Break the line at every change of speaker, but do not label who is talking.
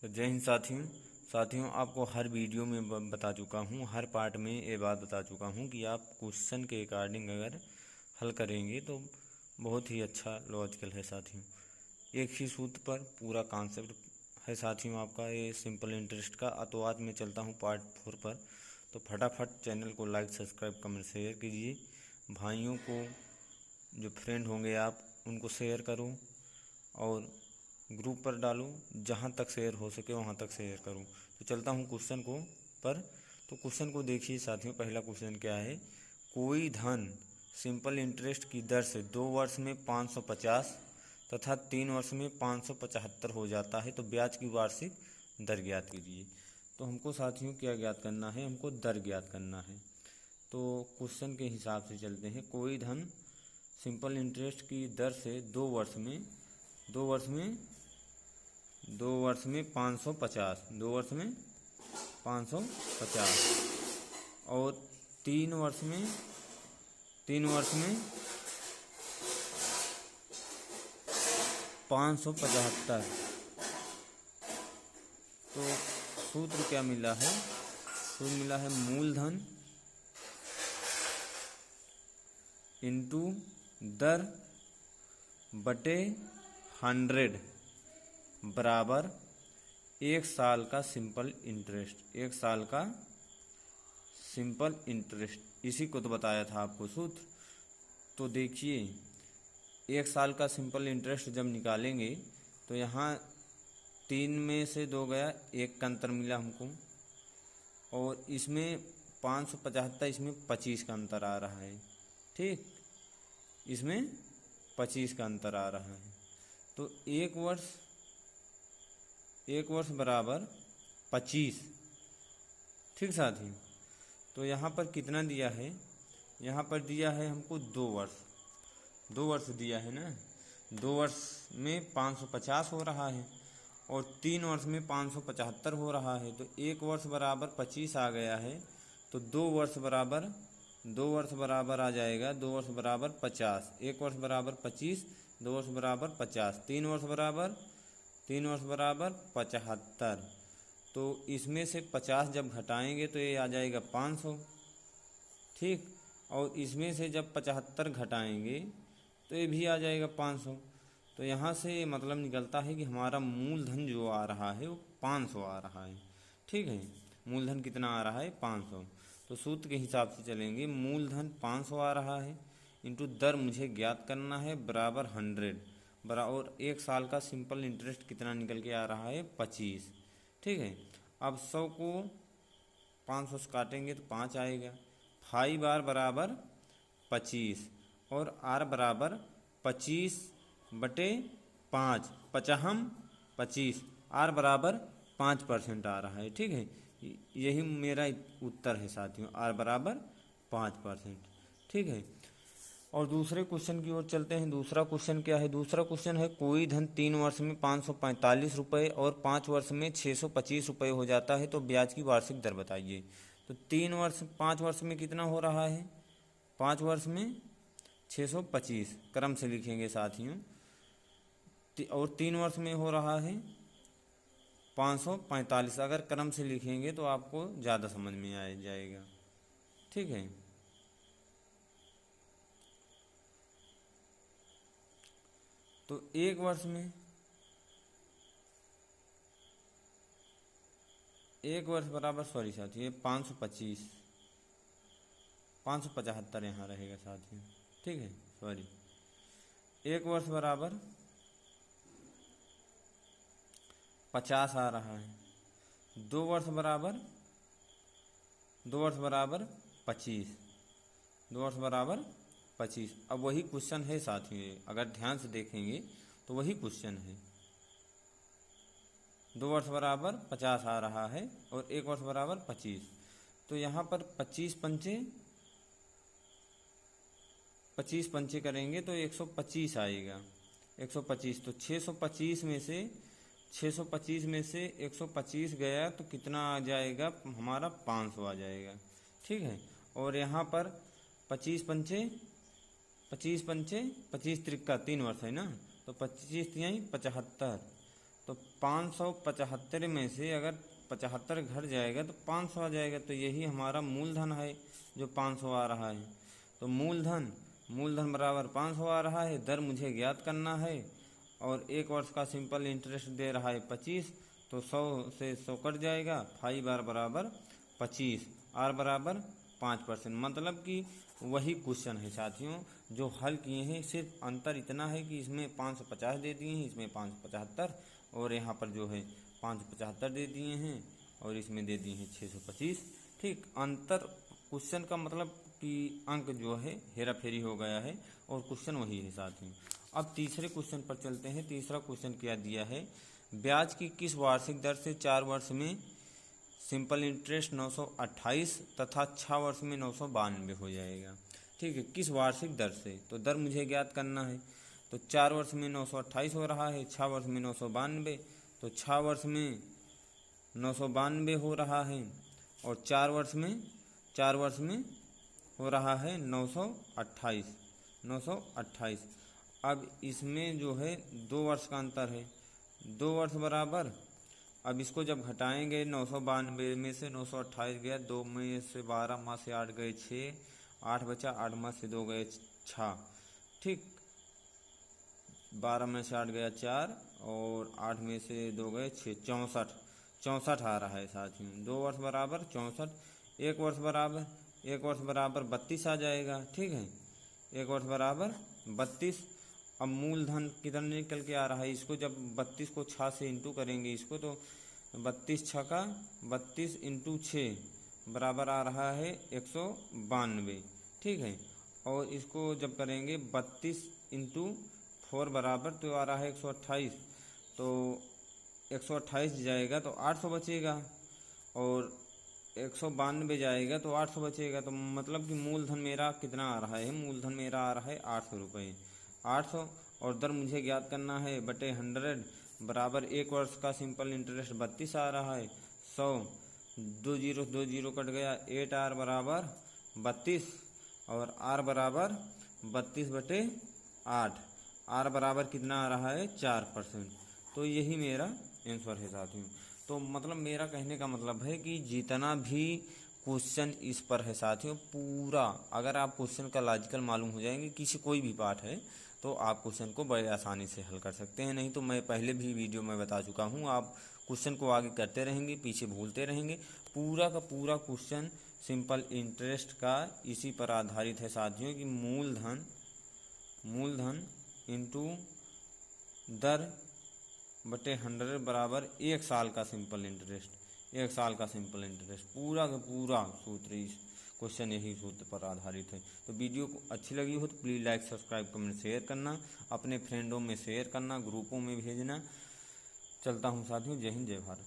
तो जय हिंद साथियों आपको हर वीडियो में बता चुका हूँ, हर पार्ट में ये बात बता चुका हूँ कि आप क्वेश्चन के अकॉर्डिंग अगर हल करेंगे तो बहुत ही अच्छा लॉजिकल है साथियों। एक ही सूत्र पर पूरा कॉन्सेप्ट है साथियों आपका ये सिंपल इंटरेस्ट का। तो आज मैं चलता हूँ पार्ट 4 पर। तो फटाफट चैनल को लाइक सब्सक्राइब कमेंट शेयर कीजिए। भाइयों को जो फ्रेंड होंगे आप उनको शेयर करो और ग्रुप पर डालो, जहाँ तक शेयर हो सके वहाँ तक शेयर करूँ। तो चलता हूँ क्वेश्चन को पर। तो क्वेश्चन को देखिए साथियों, पहला क्वेश्चन क्या है। कोई धन सिंपल इंटरेस्ट की दर से 2 वर्ष में 550 तथा 3 वर्ष में 575 हो जाता है, तो ब्याज की वार्षिक दर ज्ञात कीजिए। तो हमको साथियों क्या ज्ञात करना है, हमको दर ज्ञात करना है। तो क्वेश्चन के हिसाब से चलते हैं। कोई धन सिंपल इंटरेस्ट की दर से 2 वर्ष में 550, 2 वर्ष में 550 और 3 वर्ष में 575। तो सूत्र क्या मिला है, सूत्र मिला है मूलधन इंटू दर बटे 100 बराबर 1 साल का सिंपल इंटरेस्ट। 1 साल का सिंपल इंटरेस्ट, इसी को तो बताया था आपको सूत्र। तो देखिए 1 साल का सिंपल इंटरेस्ट जब निकालेंगे तो यहाँ 3 में से 2 गया, 1 का अंतर मिला हमको, और इसमें 575, इसमें 25 का अंतर आ रहा है। ठीक, इसमें 25 का अंतर आ रहा है। तो 1 वर्ष बराबर 25। ठीक साथी, तो यहाँ पर कितना दिया है, यहाँ पर दिया है हमको 2 वर्ष। 2 वर्ष दिया है ना, 2 वर्ष में 550 हो रहा है और 3 वर्ष में 575 हो रहा है। तो 1 वर्ष बराबर 25 आ गया है। तो 2 वर्ष बराबर आ जाएगा, 2 वर्ष बराबर 50। 1 वर्ष बराबर 25, 2 वर्ष बराबर 50, 3 वर्ष बराबर 75। तो इसमें से 50 जब घटाएंगे तो ये आ जाएगा 500। ठीक, और इसमें से जब 75 घटाएंगे तो ये भी आ जाएगा 500। तो यहाँ से मतलब निकलता है कि हमारा मूलधन जो आ रहा है वो 500 आ रहा है। ठीक है, मूलधन कितना आ रहा है, 500। तो सूत्र के हिसाब से चलेंगे, मूलधन 500 आ रहा है इंटू दर मुझे ज्ञात करना है बराबर 100 और 1 साल का सिंपल इंटरेस्ट कितना निकल के आ रहा है, 25। ठीक है, अब 100 को 500 से काटेंगे तो 5 आएगा। 5 बराबर 25 और आर बराबर 25/5, 25, आर बराबर 5% आ रहा है। ठीक है, यही मेरा उत्तर है साथियों, आर बराबर 5%। ठीक है, और दूसरे क्वेश्चन की ओर चलते हैं। दूसरा क्वेश्चन क्या है, दूसरा क्वेश्चन है कोई धन 3 वर्ष में 545 रुपये और 5 वर्ष में 625 रुपये हो जाता है, तो ब्याज की वार्षिक दर बताइए। तो 5 वर्ष में कितना हो रहा है, 5 वर्ष में 625 क्रम से लिखेंगे साथियों, और 3 वर्ष में हो रहा है 545। अगर क्रम से लिखेंगे तो आपको ज़्यादा समझ में आ जाएगा। ठीक है, तो 1 वर्ष में 1 वर्ष बराबर सॉरी साथियों, ये 575 यहाँ रहेगा साथियों। ठीक है, सॉरी, 1 वर्ष बराबर 50 आ रहा है। 2 वर्ष बराबर 25, 2 वर्ष बराबर 25। अब वही क्वेश्चन है साथियों, अगर ध्यान से देखेंगे तो वही क्वेश्चन है। 2 वर्ष बराबर 50 आ रहा है और 1 वर्ष बराबर 25। तो यहाँ पर 25 पंचे करेंगे तो 125 आएगा, 125। तो 625 में से 125 गया तो कितना आ जाएगा हमारा, 500 आ जाएगा। ठीक है, और यहाँ पर 25 तिक्का 3 वर्ष है ना, तो 25 तिहाई 75। तो 575 में से अगर 75 घट जाएगा तो 500 आ जाएगा। तो यही हमारा मूलधन है जो 500 आ रहा है। तो मूलधन बराबर 500 आ रहा है। दर मुझे ज्ञात करना है और 1 वर्ष का सिंपल इंटरेस्ट दे रहा है 25। तो 100 से 100 कट जाएगा। 5R बराबर 25, R बराबर 5%। मतलब कि वही क्वेश्चन है साथियों जो हल किए हैं, सिर्फ अंतर इतना है कि इसमें 550 दे दिए हैं, इसमें 575, और यहाँ पर जो है 575 दे दिए हैं और इसमें दे दिए हैं 625। ठीक, अंतर क्वेश्चन का मतलब कि अंक जो है हेरा फेरी हो गया है और क्वेश्चन वही है साथियों। अब तीसरे क्वेश्चन पर चलते हैं। तीसरा क्वेश्चन क्या दिया है, ब्याज की किस वार्षिक दर से 4 वर्ष में सिंपल इंटरेस्ट 928 तथा 6 वर्ष में 992 हो जाएगा। ठीक है, किस वार्षिक दर से, तो दर मुझे ज्ञात करना है। तो 4 वर्ष में 928 हो रहा है, 6 वर्ष में 992, तो 6 वर्ष में 992 हो रहा है और 4 वर्ष में हो रहा है 928। अब इसमें जो है 2 वर्ष का अंतर है, 2 वर्ष बराबर, अब इसको जब घटाएंगे 992 में से 928 गया, 2 में से 12 माह से 8 गए 6, 8 बचा, 8 माह से 2 गए 6। ठीक, 12 में से 8 गया 4 और 8 में से 2 गए 6, 64 आ रहा है साथियों। 2 वर्ष बराबर 64, 1 वर्ष बराबर 32 आ जाएगा। ठीक है, 1 वर्ष बराबर 32। अब मूलधन कितना निकल के आ रहा है, इसको जब 32 को 6 से इंटू करेंगे इसको, तो 32 छक्का 32 इंटू 6 बराबर आ रहा है 192। ठीक है, और इसको जब करेंगे 32 इंटू 4 बराबर तो आ रहा है 128। तो 128 जाएगा तो 800 बचेगा और 192 जाएगा तो 800 बचेगा। तो मतलब कि मूलधन मेरा कितना आ रहा है, मूलधन मेरा आ रहा है 800 रुपये, 800। और दर मुझे ज्ञात करना है बटे 100 बराबर 1 वर्ष का सिंपल इंटरेस्ट 32 आ रहा है, 100, 2 जीरो कट गया, 8R बराबर 32 और R बराबर 32 बटे 8, R बराबर कितना आ रहा है 4%। तो यही मेरा आंसर है साथियों। तो मतलब मेरा कहने का मतलब है कि जितना भी क्वेश्चन इस पर है साथियों, पूरा अगर आप क्वेश्चन का लॉजिकल मालूम हो जाएंगे, किसी कोई भी पार्ट है, तो आप क्वेश्चन को बड़े आसानी से हल कर सकते हैं। नहीं तो मैं पहले भी वीडियो में बता चुका हूँ, आप क्वेश्चन को आगे करते रहेंगे, पीछे भूलते रहेंगे। पूरा का पूरा क्वेश्चन सिंपल इंटरेस्ट का इसी पर आधारित है साथियों कि मूलधन इंटू दर बटे 100 बराबर 1 साल का सिंपल इंटरेस्ट, 1 साल का सिंपल इंटरेस्ट। पूरा का पूरा सूत्र, इस क्वेश्चन यही सूत्र पर आधारित है। तो वीडियो को अच्छी लगी हो तो please like, subscribe, comment, share करना, अपने फ्रेंडों में शेयर करना, ग्रुपों में भेजना। चलता हूँ साथियों, जय हिंद, जय भारत।